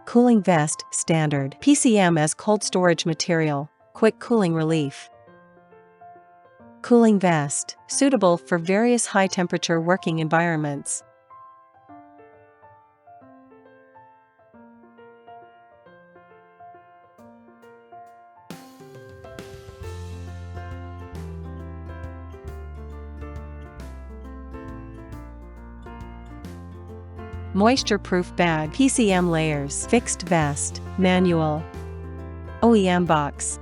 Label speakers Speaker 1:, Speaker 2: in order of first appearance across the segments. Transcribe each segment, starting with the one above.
Speaker 1: Cooling vest, standard. PCM as cold storage material, quick cooling relief. Cooling vest, suitable for various high-temperature working environments. Moisture-proof bag. PCM layers. Fixed vest, manual. OEM box.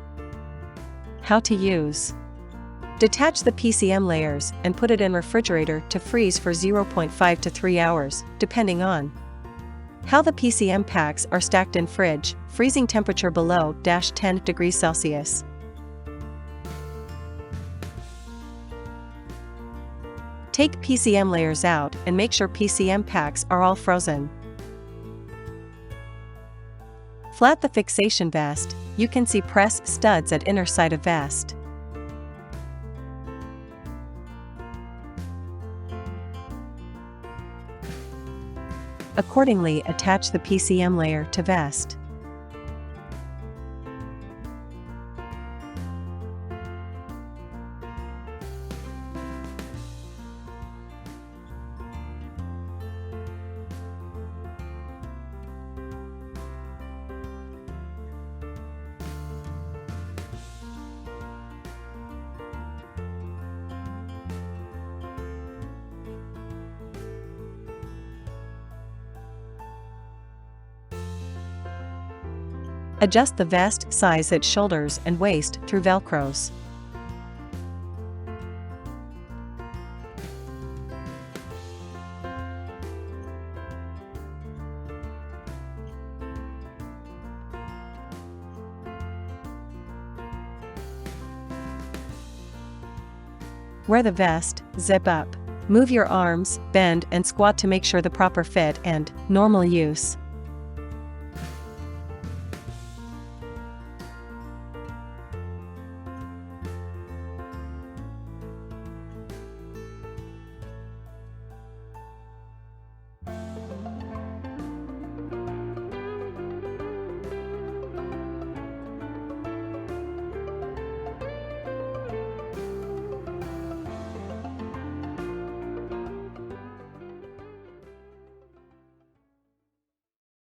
Speaker 1: How to use. Detach the PCM layers and put it in refrigerator to freeze for 0.5 to 3 hours, depending on how the PCM packs are stacked in fridge, freezing temperature below -10 degrees Celsius. Take PCM layers out and make sure PCM packs are all frozen. Flat the fixation vest. You can see press studs at inner side of vest. Accordingly, attach the PCM layer to vest. Adjust the vest size at shoulders and waist through velcros. Wear the vest, zip up. Move your arms, bend and squat to make sure the proper fit and normal use.